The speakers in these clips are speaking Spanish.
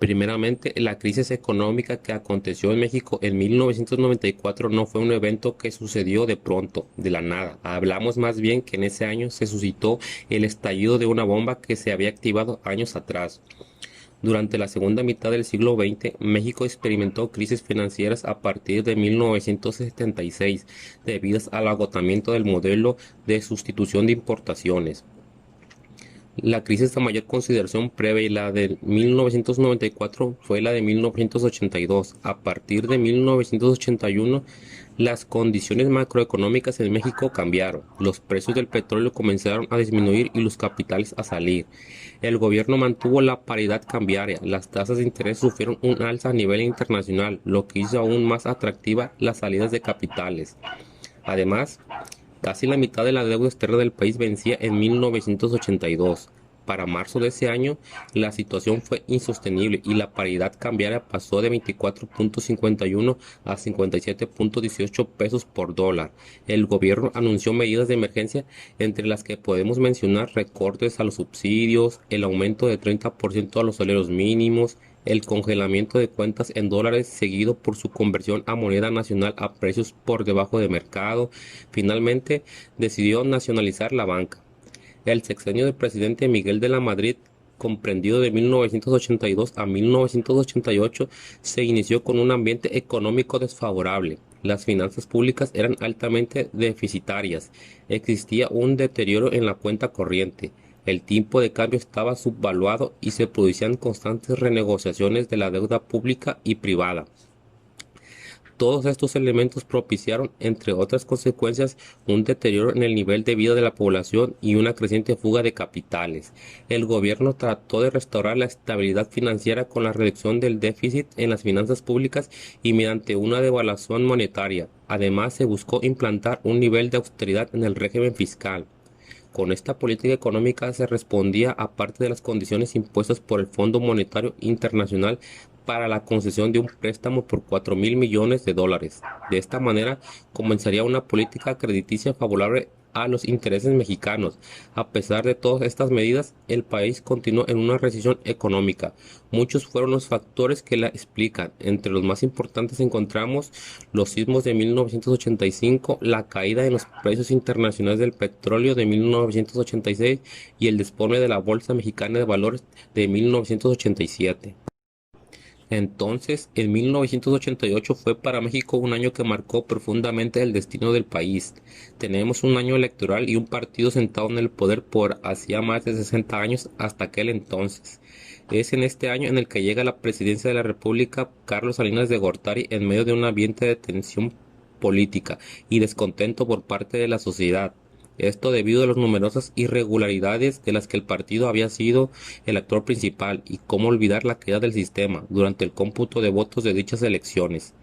Primeramente, la crisis económica que aconteció en México en 1994 no fue un evento que sucedió de pronto, de la nada. Hablamos más bien que en ese año se suscitó el estallido de una bomba que se había activado años atrás. Durante la segunda mitad del siglo XX, México experimentó crisis financieras a partir de 1976, debidas al agotamiento del modelo de sustitución de importaciones. La crisis de mayor consideración previa y la de 1994 fue la de 1982. A partir de 1981, las condiciones macroeconómicas en México cambiaron. Los precios del petróleo comenzaron a disminuir y los capitales a salir. El gobierno mantuvo la paridad cambiaria. Las tasas de interés sufrieron un alza a nivel internacional, lo que hizo aún más atractiva las salidas de capitales. Además, casi la mitad de la deuda externa del país vencía en 1982. Para marzo de ese año, la situación fue insostenible y la paridad cambiaria pasó de 24.51 a 57.18 pesos por dólar. El gobierno anunció medidas de emergencia, entre las que podemos mencionar recortes a los subsidios, el aumento de 30% a los salarios mínimos, el congelamiento de cuentas en dólares seguido por su conversión a moneda nacional a precios por debajo de mercado. Finalmente, decidió nacionalizar la banca. El sexenio del presidente Miguel de la Madrid, comprendido de 1982 a 1988, se inició con un ambiente económico desfavorable. Las finanzas públicas eran altamente deficitarias. Existía un deterioro en la cuenta corriente. El tipo de cambio estaba subvaluado y se producían constantes renegociaciones de la deuda pública y privada. Todos estos elementos propiciaron, entre otras consecuencias, un deterioro en el nivel de vida de la población y una creciente fuga de capitales. El gobierno trató de restaurar la estabilidad financiera con la reducción del déficit en las finanzas públicas y mediante una devaluación monetaria. Además, se buscó implantar un nivel de austeridad en el régimen fiscal. Con esta política económica se respondía a parte de las condiciones impuestas por el Fondo Monetario Internacional para la concesión de un préstamo por 4.000 millones de dólares. De esta manera comenzaría una política crediticia favorable a los intereses mexicanos. A pesar de todas estas medidas, el país continuó en una recesión económica. Muchos fueron los factores que la explican. Entre los más importantes encontramos los sismos de 1985, la caída en los precios internacionales del petróleo de 1986 y el desplome de la Bolsa Mexicana de Valores de 1987. Entonces, en 1988 fue para México un año que marcó profundamente el destino del país. Tenemos un año electoral y un partido sentado en el poder por hacía más de 60 años hasta aquel entonces. Es en este año en el que llega a la presidencia de la República Carlos Salinas de Gortari en medio de un ambiente de tensión política y descontento por parte de la sociedad. Esto debido a las numerosas irregularidades de las que el partido había sido el actor principal y cómo olvidar la caída del sistema durante el cómputo de votos de dichas elecciones.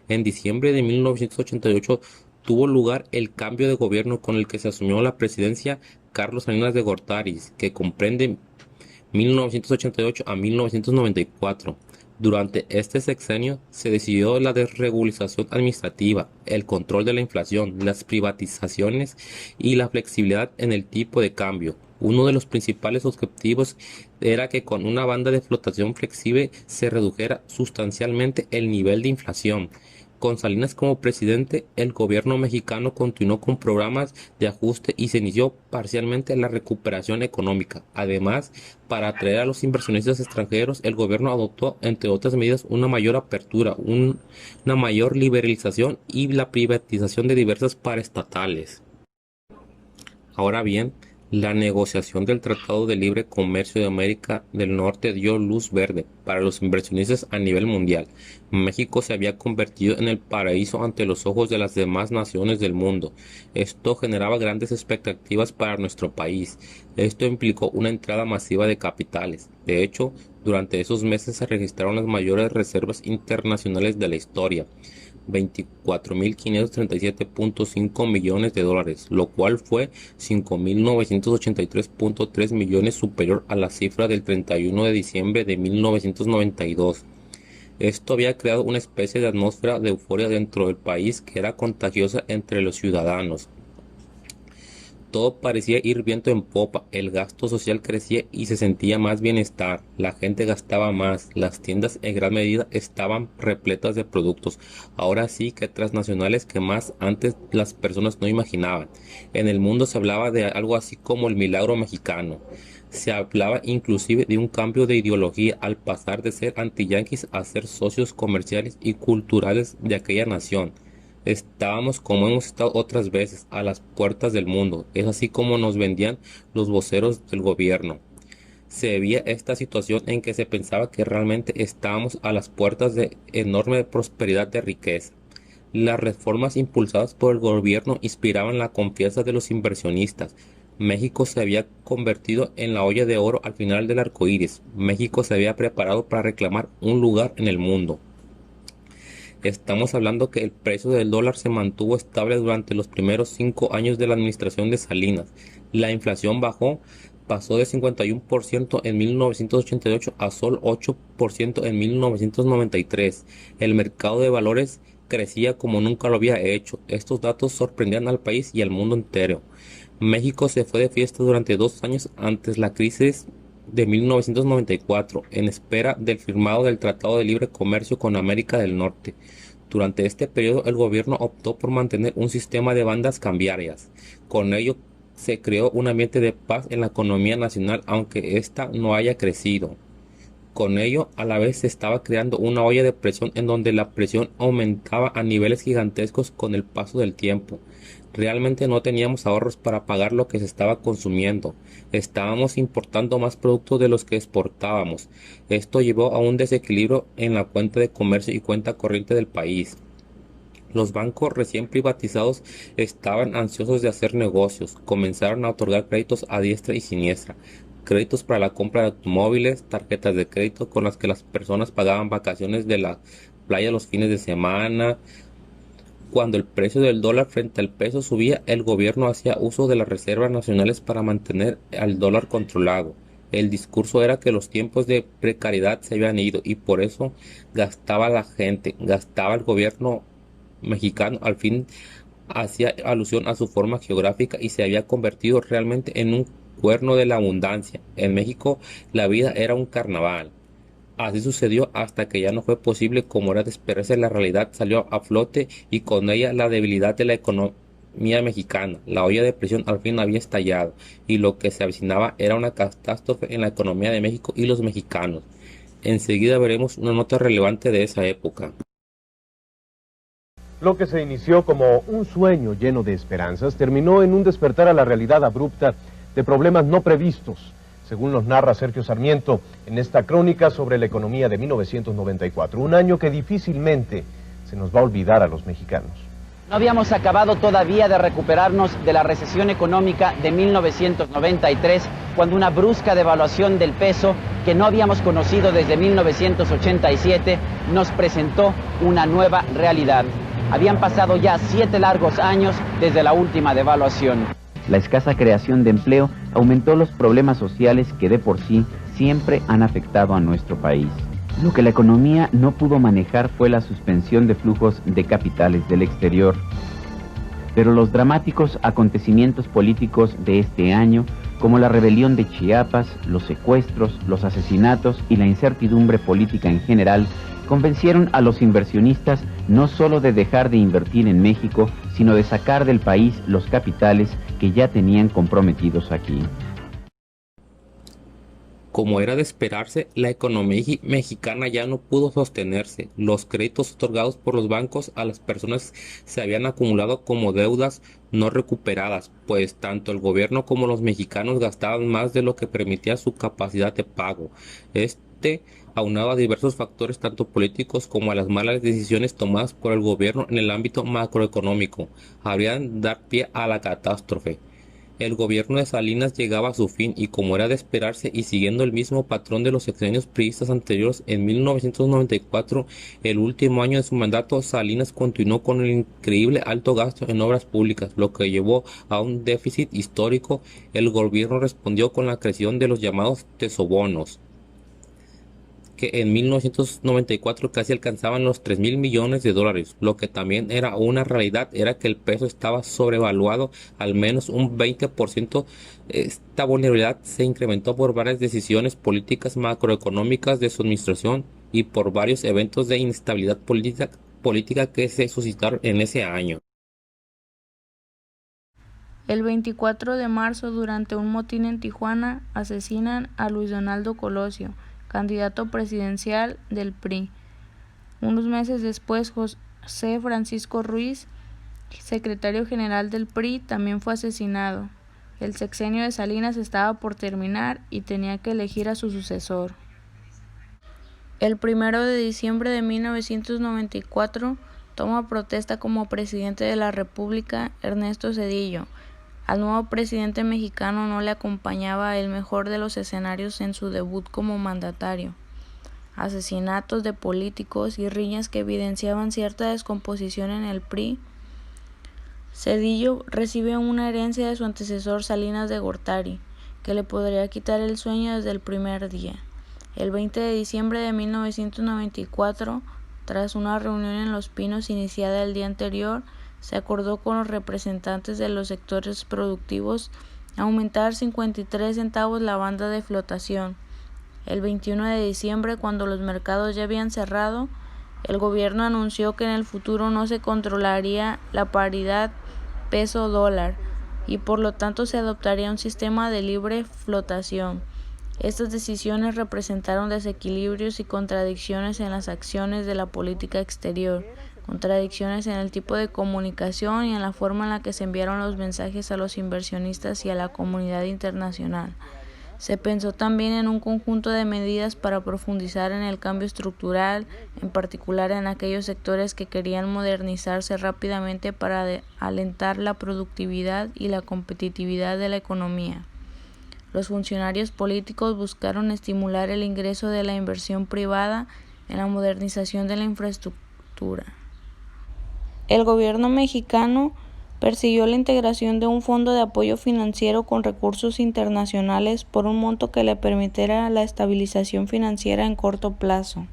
En diciembre de 1988 tuvo lugar el cambio de gobierno con el que se asumió la presidencia Carlos Salinas de Gortari, que comprende 1988 a 1994. Durante este sexenio se decidió la desregulización administrativa, el control de la inflación, las privatizaciones y la flexibilidad en el tipo de cambio. Uno de los principales objetivos era que con una banda de flotación flexible se redujera sustancialmente el nivel de inflación. Con Salinas como presidente, el gobierno mexicano continuó con programas de ajuste y se inició parcialmente la recuperación económica. Además, para atraer a los inversionistas extranjeros, el gobierno adoptó, entre otras medidas, una mayor apertura, una mayor liberalización y la privatización de diversas paraestatales. Ahora bien, la negociación del Tratado de Libre Comercio de América del Norte dio luz verde para los inversionistas a nivel mundial. México se había convertido en el paraíso ante los ojos de las demás naciones del mundo. Esto generaba grandes expectativas para nuestro país. Esto implicó una entrada masiva de capitales. De hecho, durante esos meses se registraron las mayores reservas internacionales de la historia. 24.537.5 millones de dólares, lo cual fue 5.983.3 millones superior a la cifra del 31 de diciembre de 1992. Esto había creado una especie de atmósfera de euforia dentro del país que era contagiosa entre los ciudadanos. Todo parecía ir viento en popa, el gasto social crecía y se sentía más bienestar, la gente gastaba más, las tiendas en gran medida estaban repletas de productos, ahora sí que transnacionales que más antes las personas no imaginaban. En el mundo se hablaba de algo así como el milagro mexicano. Se hablaba inclusive de un cambio de ideología al pasar de ser antiyanquis a ser socios comerciales y culturales de aquella nación. Estábamos como hemos estado otras veces, a las puertas del mundo. Es así como nos vendían los voceros del gobierno. Se veía esta situación en que se pensaba que realmente estábamos a las puertas de enorme prosperidad de riqueza. Las reformas impulsadas por el gobierno inspiraban la confianza de los inversionistas. México se había convertido en la olla de oro al final del arco iris. México se había preparado para reclamar un lugar en el mundo. Estamos hablando que el precio del dólar se mantuvo estable durante los primeros 5 años de la administración de Salinas. La inflación bajó, pasó de 51% en 1988 a solo 8% en 1993. El mercado de valores crecía como nunca lo había hecho. Estos datos sorprendían al país y al mundo entero. México se fue de fiesta durante 2 años antes la crisis de 1994, en espera del firmado del Tratado de Libre Comercio con América del Norte. Durante este periodo, el gobierno optó por mantener un sistema de bandas cambiarias. Con ello, se creó un ambiente de paz en la economía nacional, aunque ésta no haya crecido. Con ello, a la vez se estaba creando una olla de presión en donde la presión aumentaba a niveles gigantescos con el paso del tiempo. Realmente no teníamos ahorros para pagar lo que se estaba consumiendo. Estábamos importando más productos de los que exportábamos. Esto llevó a un desequilibrio en la cuenta de comercio y cuenta corriente del país. Los bancos recién privatizados estaban ansiosos de hacer negocios, comenzaron a otorgar créditos a diestra y siniestra, créditos para la compra de automóviles, tarjetas de crédito con las que las personas pagaban vacaciones de la playa los fines de semana. Cuando el precio del dólar frente al peso subía, el gobierno hacía uso de las reservas nacionales para mantener al dólar controlado. El discurso era que los tiempos de precariedad se habían ido y por eso gastaba la gente, gastaba el gobierno mexicano. Al fin hacía alusión a su forma geográfica y se había convertido realmente en un cuerno de la abundancia. En México la vida era un carnaval. Así sucedió hasta que ya no fue posible, como era de esperarse, la realidad salió a flote y con ella la debilidad de la economía mexicana. La olla de presión al fin había estallado y lo que se avecinaba era una catástrofe en la economía de México y los mexicanos. Enseguida veremos una nota relevante de esa época. Lo que se inició como un sueño lleno de esperanzas terminó en un despertar a la realidad abrupta de problemas no previstos, según nos narra Sergio Sarmiento en esta crónica sobre la economía de 1994, un año que difícilmente se nos va a olvidar a los mexicanos. No habíamos acabado todavía de recuperarnos de la recesión económica de 1993, cuando una brusca devaluación del peso que no habíamos conocido desde 1987 nos presentó una nueva realidad. Habían pasado ya 7 largos años desde la última devaluación. La escasa creación de empleo aumentó los problemas sociales que de por sí siempre han afectado a nuestro país. Lo que la economía no pudo manejar fue la suspensión de flujos de capitales del exterior. Pero los dramáticos acontecimientos políticos de este año, como la rebelión de Chiapas, los secuestros, los asesinatos y la incertidumbre política en general, convencieron a los inversionistas no solo de dejar de invertir en México, sino de sacar del país los capitales que ya tenían comprometidos aquí. Como era de esperarse, la economía mexicana ya no pudo sostenerse. Los créditos otorgados por los bancos a las personas se habían acumulado como deudas no recuperadas, pues tanto el gobierno como los mexicanos gastaban más de lo que permitía su capacidad de pago. Aunado a diversos factores tanto políticos como a las malas decisiones tomadas por el gobierno en el ámbito macroeconómico, habrían dar pie a la catástrofe. El gobierno de Salinas llegaba a su fin y, como era de esperarse y siguiendo el mismo patrón de los sexenios priistas anteriores, en 1994, el último año de su mandato, Salinas continuó con el increíble alto gasto en obras públicas, lo que llevó a un déficit histórico. El gobierno respondió con la creación de los llamados tesobonos, que en 1994 casi alcanzaban los 3.000 millones de dólares. Lo que también era una realidad era que el peso estaba sobrevaluado al menos un 20%. Esta vulnerabilidad se incrementó por varias decisiones políticas macroeconómicas de su administración y por varios eventos de inestabilidad política que se suscitaron en ese año. El 24 de marzo, durante un motín en Tijuana, asesinan a Luis Donaldo Colosio, candidato presidencial del PRI. Unos meses después, José Francisco Ruiz, secretario general del PRI, también fue asesinado. El sexenio de Salinas estaba por terminar y tenía que elegir a su sucesor. El 1 de diciembre de 1994 toma protesta como presidente de la República Ernesto Zedillo. Al nuevo presidente mexicano no le acompañaba el mejor de los escenarios en su debut como mandatario: asesinatos de políticos y riñas que evidenciaban cierta descomposición en el PRI. Zedillo recibe una herencia de su antecesor Salinas de Gortari, que le podría quitar el sueño desde el primer día. El 20 de diciembre de 1994, tras una reunión en Los Pinos iniciada el día anterior, se acordó con los representantes de los sectores productivos aumentar 53 centavos la banda de flotación. El 21 de diciembre, cuando los mercados ya habían cerrado, el gobierno anunció que en el futuro no se controlaría la paridad peso-dólar y por lo tanto se adoptaría un sistema de libre flotación. Estas decisiones representaron desequilibrios y contradicciones en las acciones de la política exterior, contradicciones en el tipo de comunicación y en la forma en la que se enviaron los mensajes a los inversionistas y a la comunidad internacional. Se pensó también en un conjunto de medidas para profundizar en el cambio estructural, en particular en aquellos sectores que querían modernizarse rápidamente para alentar la productividad y la competitividad de la economía. Los funcionarios políticos buscaron estimular el ingreso de la inversión privada en la modernización de la infraestructura. El gobierno mexicano persiguió la integración de un fondo de apoyo financiero con recursos internacionales por un monto que le permitiera la estabilización financiera en corto plazo.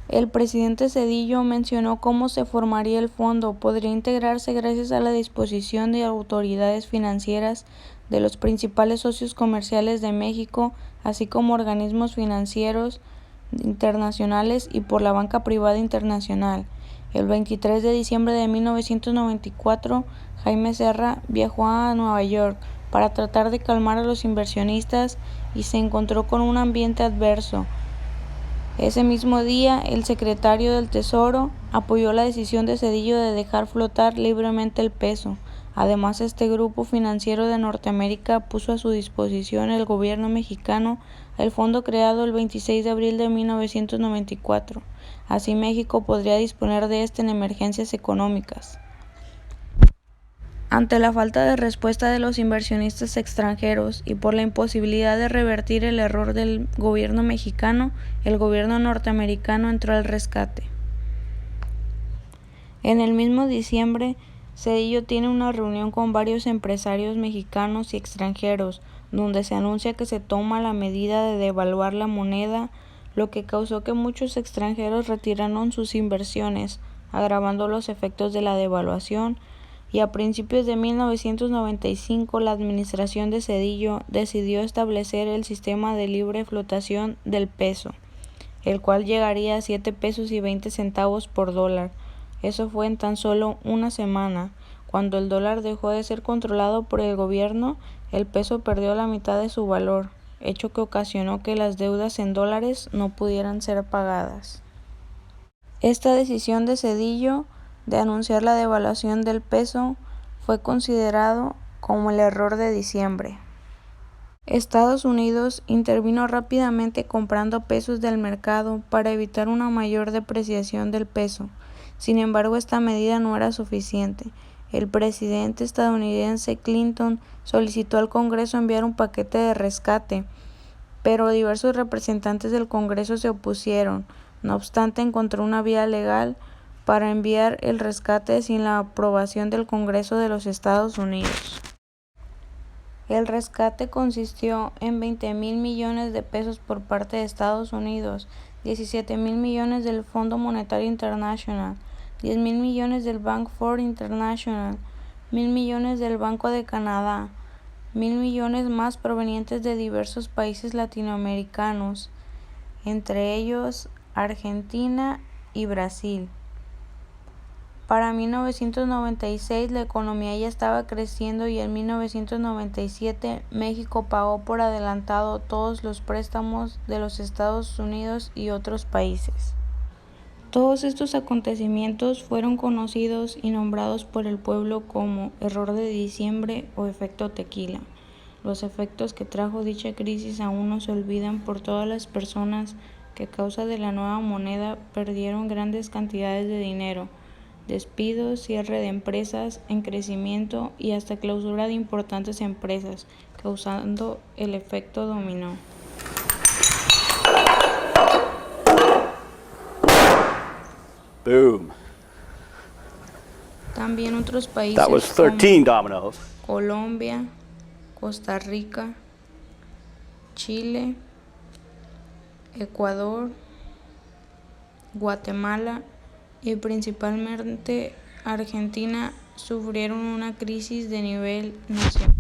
El presidente Zedillo mencionó cómo se formaría el fondo. Podría integrarse gracias a la disposición de autoridades financieras de los principales socios comerciales de México, así como organismos financieros internacionales y por la banca privada internacional. El 23 de diciembre de 1994, Jaime Serra viajó a Nueva York para tratar de calmar a los inversionistas y se encontró con un ambiente adverso. Ese mismo día, el secretario del Tesoro apoyó la decisión de Zedillo de dejar flotar libremente el peso. Además, este grupo financiero de Norteamérica puso a su disposición el gobierno mexicano el fondo creado el 26 de abril de 1994. Así México podría disponer de este en emergencias económicas. Ante la falta de respuesta de los inversionistas extranjeros y por la imposibilidad de revertir el error del gobierno mexicano, el gobierno norteamericano entró al rescate. En el mismo diciembre, Zedillo tiene una reunión con varios empresarios mexicanos y extranjeros, donde se anuncia que se toma la medida de devaluar la moneda, lo que causó que muchos extranjeros retiraron sus inversiones, agravando los efectos de la devaluación, y a principios de 1995 la administración de Zedillo decidió establecer el sistema de libre flotación del peso, el cual llegaría a 7 pesos y 20 centavos por dólar. Eso fue en tan solo una semana. Cuando el dólar dejó de ser controlado por el gobierno, el peso perdió la mitad de su valor, hecho que ocasionó que las deudas en dólares no pudieran ser pagadas. Esta decisión de Zedillo de anunciar la devaluación del peso fue considerado como el error de diciembre. Estados Unidos intervino rápidamente comprando pesos del mercado para evitar una mayor depreciación del peso. Sin embargo, esta medida no era suficiente. el presidente estadounidense Clinton solicitó al Congreso enviar un paquete de rescate, pero diversos representantes del Congreso se opusieron. No obstante, encontró una vía legal para enviar el rescate sin la aprobación del Congreso de los Estados Unidos. El rescate consistió en 20,000 millones de pesos por parte de Estados Unidos, 17,000 millones del Fondo Monetario Internacional, 10,000 millones del Bank for International, 1,000 millones del Banco de Canadá, 1,000 millones más provenientes de diversos países latinoamericanos, entre ellos Argentina y Brasil. Para 1996 la economía ya estaba creciendo y en 1997 México pagó por adelantado todos los préstamos de los Estados Unidos y otros países. Todos estos acontecimientos fueron conocidos y nombrados por el pueblo como error de diciembre o efecto tequila. Los efectos que trajo dicha crisis aún no se olvidan por todas las personas que a causa de la nueva moneda perdieron grandes cantidades de dinero. Despidos, cierre de empresas en crecimiento y hasta clausura de importantes empresas, causando el efecto dominó. Boom. También otros países That was 13 dominoes. como Colombia, Costa Rica, Chile, Ecuador, Guatemala y principalmente Argentina sufrieron una crisis de nivel nacional.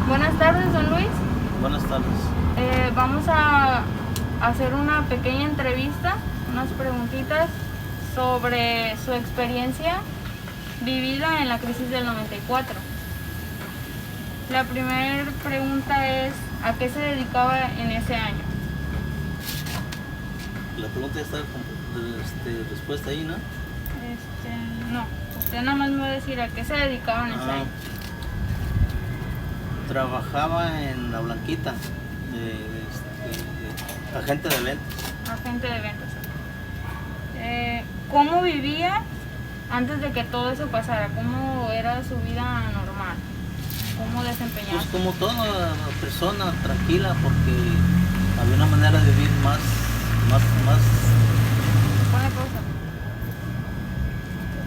Buenas tardes, don Luis. Buenas tardes. Vamos a hacer una pequeña entrevista, unas preguntitas sobre su experiencia vivida en la crisis del 94. La primera pregunta es, ¿a qué se dedicaba en ese año? La pregunta ya está respuesta ahí, ¿no? No, usted nada más me va a decir a qué se dedicaba en ese año. Trabajaba en La Blanquita, agente de ventas. Agente de ventas. ¿Cómo vivía antes de que todo eso pasara? ¿Cómo era su vida normal? ¿Cómo desempeñaba? Pues como toda persona, tranquila, porque había una manera de vivir más. Buena cosa.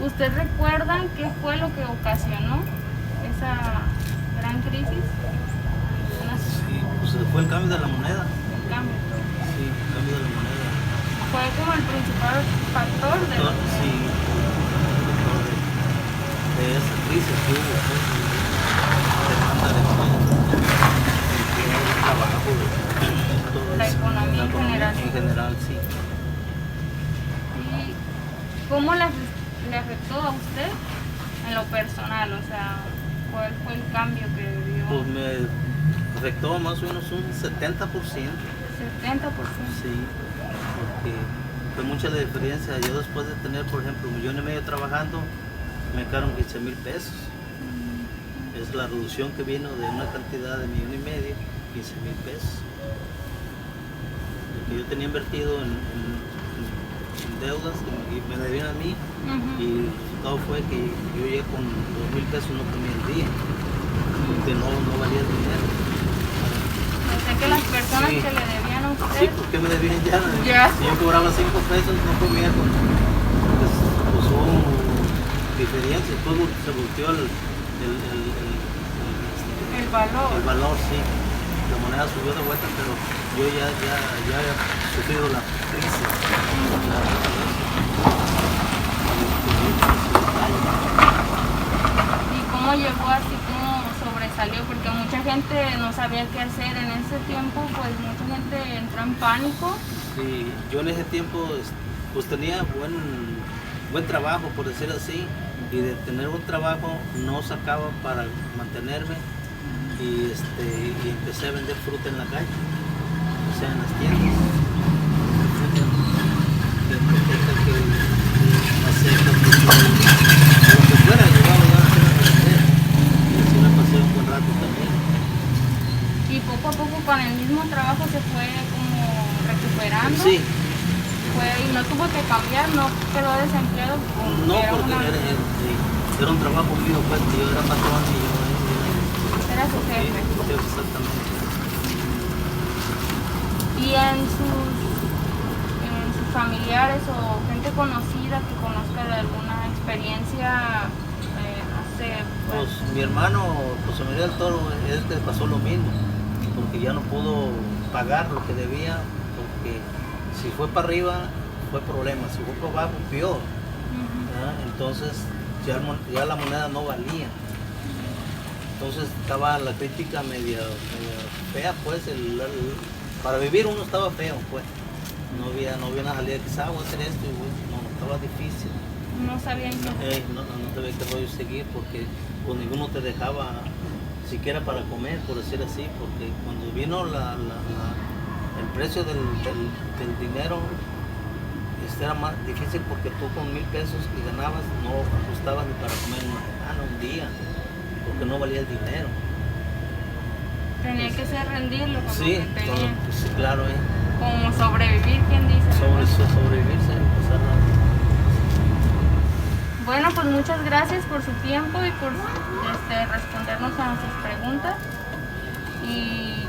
¿Usted recuerda qué fue lo que ocasionó esa gran crisis? Sí, pues fue el cambio de la moneda. El cambio. Sí, el cambio de la moneda. Fue como el principal factor de Sí, de esa crisis que hubo, demanda de trabajo, todo la eso. economía La en general. En general, sí. ¿Y cómo le afectó a usted en lo personal? O sea, ¿cuál fue el cambio que vivió? Pues me afectó más o menos un 70%. 70%. Sí, porque fue mucha la diferencia. Yo después de tener, por ejemplo, 1,5 millones trabajando, me quedaron 15,000 pesos. Es la reducción que vino de una cantidad de 1,5 millones, 15,000 pesos. Lo que yo tenía invertido en deudas y me debían a mí, y el resultado fue que yo llegué con 2,000 pesos, no comía el día, porque no valía el dinero. O sea que las personas que le debían a usted... Sí, porque me debían ya. Ya. Si yo cobraba 5 pesos, no comía con... Pues hubo diferencia, después se volteó el valor. El valor, sí. La moneda subió de vuelta, pero yo ya he sufrido la crisis. ¿Y cómo llegó así, cómo sobresalió? Porque mucha gente no sabía qué hacer en ese tiempo, pues mucha gente entró en pánico. Sí, yo en ese tiempo pues tenía buen trabajo, por decir así, y de tener un trabajo no sacaba para mantenerme, y empecé a vender fruta en la calle, o sea, en las tiendas. lo que fuera, llevaba ya a hacer la carretera. Y así me pasé un buen rato también. Y poco a poco con el mismo trabajo se fue como recuperando. Sí. Y no tuvo que cambiar, no quedó desempleado. No, porque era un trabajo mío, pues, que yo era patrón y yo era su jefe. Sí, exactamente. Y en sus familiares o gente conocida que conozca de alguna experiencia, Pues mi hermano José María del Toro es que pasó lo mismo, porque ya no pudo pagar lo que debía, porque si fue para arriba fue problema, si fue para abajo peor. Entonces ya la moneda no valía. Entonces estaba la crítica media fea, pues, para vivir uno estaba feo, pues. No había una salida que voy a hacer esto y no, estaba difícil. No sabían qué. No sabía qué rollo seguir porque pues, ninguno te dejaba siquiera para comer, por decir así, porque cuando vino el precio del dinero, era más difícil porque tú con 1,000 pesos que ganabas no ajustabas ni para comer una semana, un día, porque no valía el dinero. Tenía que ser rendirlo con Sí, lo que tenía. sí, claro. Como sobrevivir, ¿quién dice? Sobrevivirse, pasar la... Bueno, pues muchas gracias por su tiempo y por respondernos a nuestras preguntas. Y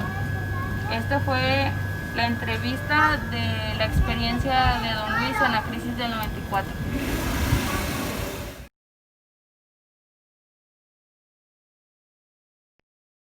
esta fue la entrevista de la experiencia de don Luis en la crisis del 94.